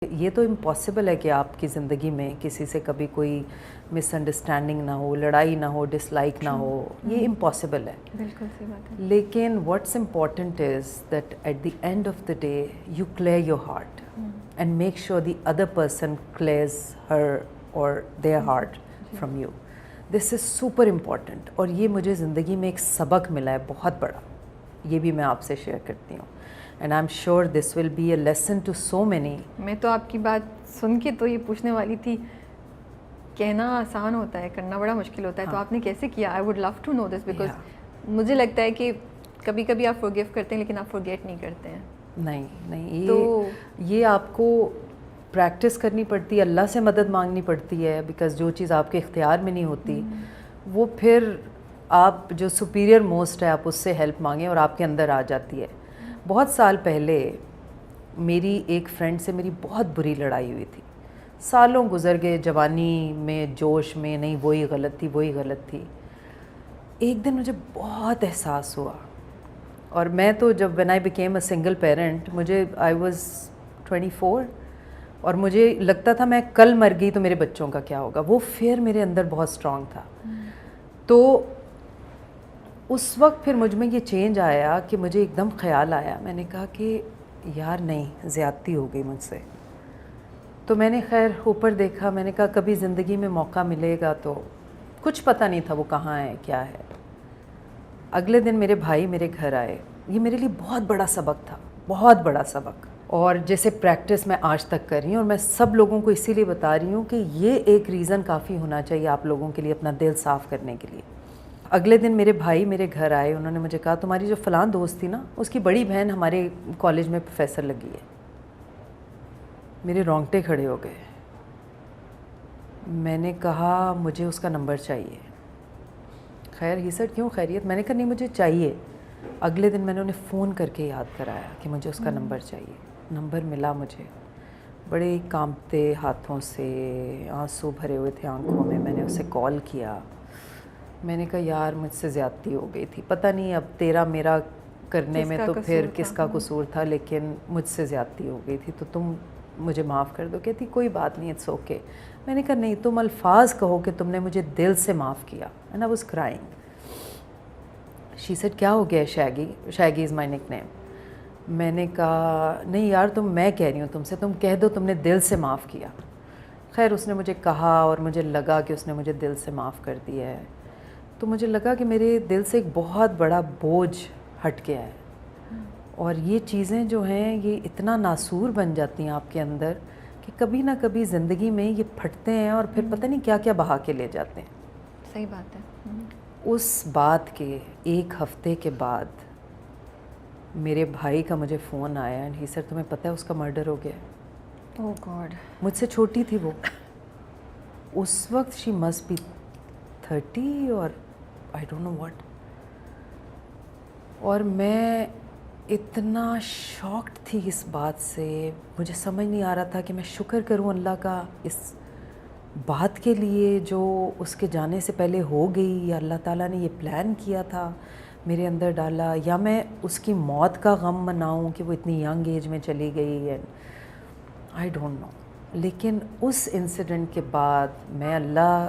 یہ تو امپاسبل ہے کہ آپ کی زندگی میں کسی سے کبھی کوئی مس انڈرسٹینڈنگ نہ ہو, لڑائی نہ ہو, ڈس لائک نہ ہو, یہ امپاسبل ہے. بالکل صحیح بات ہے. لیکن what's important is that at the end of the day you clear your heart and make sure the other person clears her or their heart from you. This is super important. اور یہ مجھے زندگی میں ایک سبق ملا ہے بہت بڑا, یہ بھی میں آپ سے شیئر کرتی ہوں. And I'm sure this will be a lesson to so many. میں تو آپ کی بات سن کے تو یہ پوچھنے والی تھی, کہنا آسان ہوتا ہے, کرنا بڑا مشکل ہوتا ہے, تو آپ نے کیسے کیا؟ I would love to know this because مجھے لگتا ہے کہ کبھی کبھی آپ forgive کرتے ہیں لیکن آپ forget نہیں کرتے ہیں. نہیں, یہ آپ کو پریکٹس کرنی پڑتی ہے, اللہ سے مدد مانگنی پڑتی ہے, بیکاز جو چیز آپ کے اختیار میں نہیں ہوتی وہ پھر آپ جو سپیریئر موسٹ ہے آپ اس سے ہیلپ مانگیں اور آپ کے اندر آ جاتی ہے. بہت سال پہلے میری ایک فرینڈ سے میری بہت بری لڑائی ہوئی تھی. سالوں گزر گئے, جوانی میں جوش میں, نہیں وہی غلط تھی وہی غلط تھی. ایک دن مجھے بہت احساس ہوا, اور میں تو جب when I became a single parent, مجھے I was 24 اور مجھے لگتا تھا میں کل مر گئی تو میرے بچوں کا کیا ہوگا. وہ فیئر میرے اندر بہت اسٹرانگ تھا. تو اس وقت پھر مجھ میں یہ چینج آیا کہ مجھے ایک دم خیال آیا, میں نے کہا کہ یار نہیں, زیادتی ہو گئی مجھ سے. تو میں نے خیر اوپر دیکھا, میں نے کہا کبھی زندگی میں موقع ملے گا تو. کچھ پتہ نہیں تھا وہ کہاں ہے کیا ہے. اگلے دن میرے بھائی میرے گھر آئے. یہ میرے لیے بہت بڑا سبق تھا, بہت بڑا سبق, اور جیسے پریکٹس میں آج تک کر رہی ہوں, اور میں سب لوگوں کو اسی لیے بتا رہی ہوں کہ یہ ایک ریزن کافی ہونا چاہیے آپ لوگوں کے لیے اپنا دل صاف کرنے کے لیے. اگلے دن میرے بھائی میرے گھر آئے, انہوں نے مجھے کہا تمہاری جو فلاں دوست تھی نا, اس کی بڑی بہن ہمارے کالج میں پروفیسر لگی ہے. میرے رونگٹے کھڑے ہو گئے. میں نے کہا مجھے اس کا نمبر چاہیے. خیر ہی سر کیوں خیریت؟ میں نے کہا نہیں مجھے چاہیے. اگلے دن میں نے انہیں فون کر کے یاد کرایا کہ مجھے اس کا نمبر چاہیے. نمبر ملا مجھے. بڑے کانپتے ہاتھوں سے, آنسو بھرے ہوئے تھے آنکھوں میں, میں نے اسے کال کیا. میں نے کہا یار مجھ سے زیادتی ہو گئی تھی, پتہ نہیں اب تیرا میرا کرنے میں تو پھر کس کا قصور تھا, لیکن مجھ سے زیادتی ہو گئی تھی تو تم مجھے معاف کر دو. کہتی کوئی بات نہیں, اٹس اوکے. میں نے کہا نہیں, تم الفاظ کہو کہ تم نے مجھے دل سے معاف کیا. And I was crying. She said کیا ہو گیا شیگی؟ شیگی از مائی نک نیم. میں نے کہا نہیں یار میں کہہ رہی ہوں تم سے, تم کہہ دو تم نے دل سے معاف کیا. خیر اس نے مجھے کہا اور مجھے لگا کہ اس نے مجھے دل سے معاف کر دیا ہے. تو مجھے لگا کہ میرے دل سے ایک بہت بڑا بوجھ ہٹ گیا ہے. اور یہ چیزیں جو ہیں یہ اتنا ناسور بن جاتی ہیں آپ کے اندر کہ کبھی نہ کبھی زندگی میں یہ پھٹتے ہیں اور پھر پتہ نہیں کیا کیا بہا کے لے جاتے ہیں. صحیح بات ہے. اس بات کے ایک ہفتے کے بعد میرے بھائی کا مجھے فون آیا, اینڈ ہی سر تمہیں پتہ ہے اس کا مرڈر ہو گیا. اوہ گاڈ. مجھ سے چھوٹی تھی وہ اس وقت, شی مسٹ بی 30 اور آئی ڈونٹ نو واٹ. اور میں اتنا شاکڈ تھی اس بات سے, مجھے سمجھ نہیں آ رہا تھا کہ میں شکر کروں اللہ کا اس بات کے لیے جو اس کے جانے سے پہلے ہو گئی, یا اللہ تعالیٰ نے یہ پلان کیا تھا میرے اندر ڈالا, یا میں اس کی موت کا غم مناؤں کہ وہ اتنی ینگ ایج میں چلی گئی. And I don't know. لیکن اس انسیڈنٹ کے بعد میں اللہ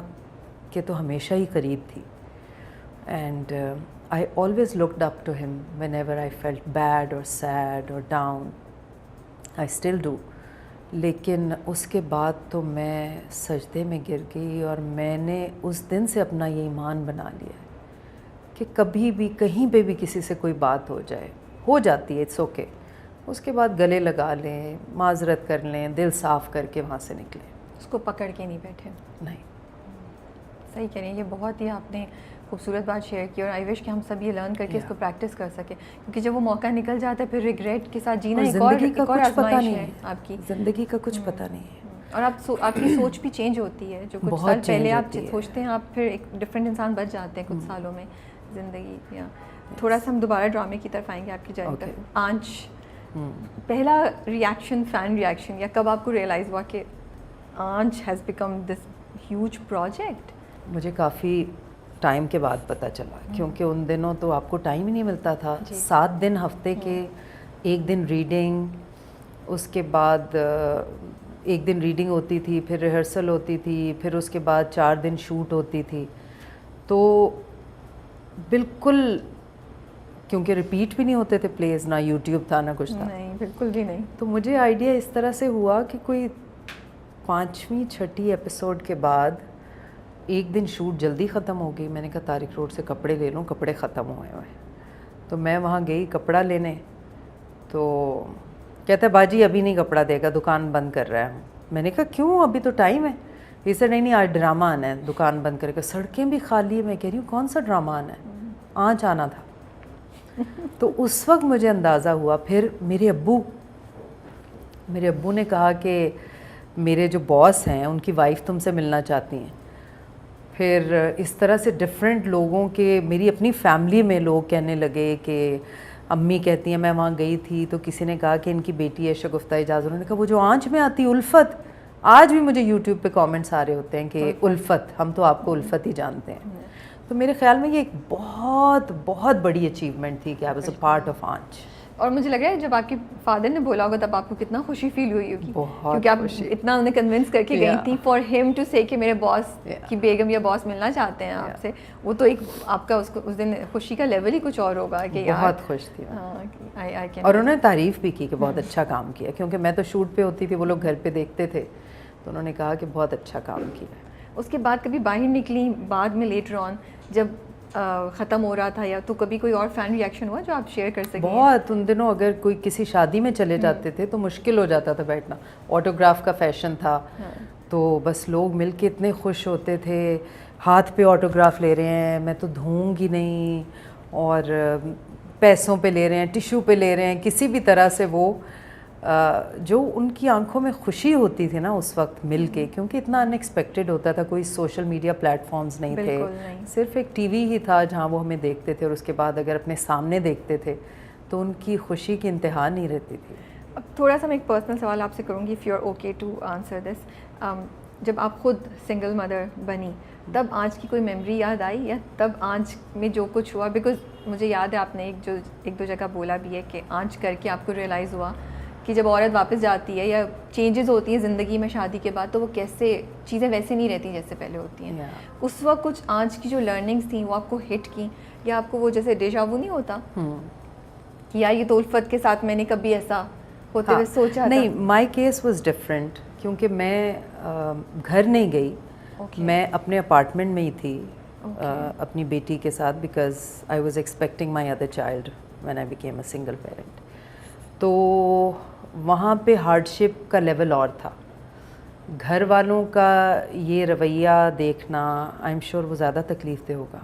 کہ تو ہمیشہ ہی قریب تھی. And I always looked up to him whenever I felt bad or sad or down. I still do. لیکن اس کے بعد تو میں سجدے میں گر گئی, اور میں نے اس دن سے اپنا یہ ایمان بنا لیا کہ کبھی بھی کہیں پہ بھی کسی سے کوئی بات ہو جائے, ہو جاتی ہے, اٹس اوکے, اس کے بعد گلے لگا لیں, معذرت کر لیں, دل صاف کر کے وہاں سے نکلیں. اس کو پکڑ کے نہیں بیٹھے. نہیں. صحیح کہہ رہی ہیں. یہ بہت ہی آپ نے خوبصورت بات شیئر کی, اور آئی وش کہ ہم سب یہ لرن کر کے اس کو پریکٹس کر سکیں, کیونکہ جب وہ موقع نکل جاتا ہے پھر ریگریٹ کے ساتھ جینا زندگی کا کچھ پتہ نہیں ہے. آپ کی زندگی کا کچھ پتہ نہیں ہے, اور آپ کی سوچ بھی چینج ہوتی ہے. جو کچھ سال پہلے آپ سوچتے ہیں آپ پھر ایک ڈفرینٹ انسان بچ جاتے ہیں کچھ سالوں میں زندگی. یا تھوڑا سا ہم دوبارہ ڈرامے کی طرف آئیں گے آپ کی جرنی طرف. آنچ, پہلا ریئیکشن, فین ریئیکشن, یا کب آپ کو ریئلائز ہوا کہ آنچ has become this huge project? مجھے کافی ٹائم کے بعد پتہ چلا, کیونکہ ان دنوں تو آپ کو ٹائم ہی نہیں ملتا تھا. 7 دن ہفتے کے, ایک دن ریڈنگ, اس کے بعد ایک دن ریڈنگ ہوتی تھی, پھر ریہرسل ہوتی تھی, پھر اس کے بعد 4 دن شوٹ ہوتی تھی. تو بالکل, کیونکہ ریپیٹ بھی نہیں ہوتے تھے پلیز, نہ یوٹیوب تھا نہ کچھ تھا. نہیں, بالکل بھی نہیں. تو مجھے آئیڈیا اس طرح سے ہوا کہ کوئی 5ویں 6ٹھی ایپیسوڈ کے بعد ایک دن شوٹ جلدی ختم ہو گئی. میں نے کہا طارق روڈ سے کپڑے لے لوں, کپڑے ختم ہوئے ہوئے. تو میں وہاں گئی کپڑا لینے, تو کہتا ہے باجی ابھی نہیں کپڑا دے گا, دکان بند کر رہا ہے. میں نے کہا کیوں, ابھی تو ٹائم ہے. یہ سے نہیں آج ڈرامہ آنا ہے, دکان بند کرے گا. سڑکیں بھی خالی ہے. میں کہہ رہی ہوں کون سا ڈرامہ آنا ہے, آنچ آنا تھا. تو اس وقت مجھے اندازہ ہوا. پھر میرے ابو نے کہا کہ میرے جو باس ہیں ان کی وائف تم سے ملنا چاہتی ہیں. پھر اس طرح سے ڈفرینٹ لوگوں کے, میری اپنی فیملی میں لوگ کہنے لگے کہ امی کہتی ہیں میں وہاں گئی تھی تو کسی نے کہا کہ ان کی بیٹی ہے شگفتہ اعجاز. انہوں نے کہا وہ جو آنچ میں آتی الفت, آج بھی مجھے یوٹیوب پہ کامنٹس آ رہے ہوتے ہیں کہ الفت, ہم تو آپ کو الفت ہی جانتے ہیں. تو میرے خیال میں یہ ایک بہت بہت بڑی اچیومنٹ تھی کہ I was a part of آنچ. اور مجھے لگ رہا ہے جب آپ کے فادر نے بولا ہوگا تب آپ کو کتنا خوشی فیل ہوئی ہوگی, بہت, کیونکہ آپ اتنا انہیں کنونس کر کے گئی تھی فار ہیم ٹو سے کہ میرے باس کی بیگم یا باس ملنا چاہتے ہیں آپ سے. وہ تو ایک آپ کا اس دن خوشی کا لیول ہی کچھ اور ہوگا کہ بہت خوش تھی. اور انہوں نے تعریف بھی کی کہ بہت اچھا کام کیا, کیونکہ میں تو شوٹ پہ ہوتی تھی, وہ لوگ گھر پہ دیکھتے تھے. تو انہوں نے کہا کہ بہت اچھا کام کیا. اس کے بعد کبھی باہر نکلی بعد میں لیٹر آن جب ختم ہو رہا تھا, یا تو کبھی کوئی اور فین ریئیکشن ہوا جو آپ شیئر کر سکیں؟ بہت. ان دنوں اگر کوئی کسی شادی میں چلے جاتے تھے تو مشکل ہو جاتا تھا بیٹھنا. آٹوگراف کا فیشن تھا, تو بس لوگ مل کے اتنے خوش ہوتے تھے, ہاتھ پہ آٹوگراف لے رہے ہیں, میں تو دھوں گی نہیں, اور پیسوں پہ لے رہے ہیں, ٹیشو پہ لے رہے ہیں, کسی بھی طرح سے وہ جو ان کی آنکھوں میں خوشی ہوتی تھی نا اس وقت مل کے, کیونکہ اتنا ان ایکسپیکٹڈ ہوتا تھا. کوئی سوشل میڈیا پلیٹ فارمز نہیں تھے, صرف ایک ٹی وی ہی تھا جہاں وہ ہمیں دیکھتے تھے, اور اس کے بعد اگر اپنے سامنے دیکھتے تھے تو ان کی خوشی کی انتہا نہیں رہتی تھی. اب تھوڑا سا میں ایک پرسنل سوال آپ سے کروں گی, if you are okay to answer this. جب آپ خود سنگل مدر بنی تب آنچ کی کوئی میموری یاد آئی, یا تب آنچ میں جو کچھ ہوا؟ بیکاز مجھے یاد ہے آپ نے ایک دو جگہ بولا بھی ہے کہ آنچ کر کے آپ کو ریئلائز ہوا کہ جب عورت واپس جاتی ہے یا چینجز ہوتی ہیں زندگی میں شادی کے بعد, تو وہ کیسے چیزیں ویسے نہیں رہتی جیسے پہلے ہوتی ہیں. اس وقت کچھ آنچ کی جو لرننگس تھیں وہ آپ کو ہٹ کی, یا آپ کو وہ جیسے ڈیجا وو نہیں ہوتا کہ یار یہ تو الفت کے ساتھ میں نے کبھی ایسا ہوتے ہوئے سوچا تھا؟ نہیں, مائی کیس واز ڈفرینٹ, کیونکہ میں گھر نہیں گئی, میں اپنے اپارٹمنٹ میں ہی تھی اپنی بیٹی کے ساتھ, because I was expecting my other child when I became a single parent. تو وہاں پہ ہارڈ شپ کا لیول اور تھا. گھر والوں کا یہ رویہ دیکھنا آئی ایم شیور وہ زیادہ تکلیف دہ ہوگا.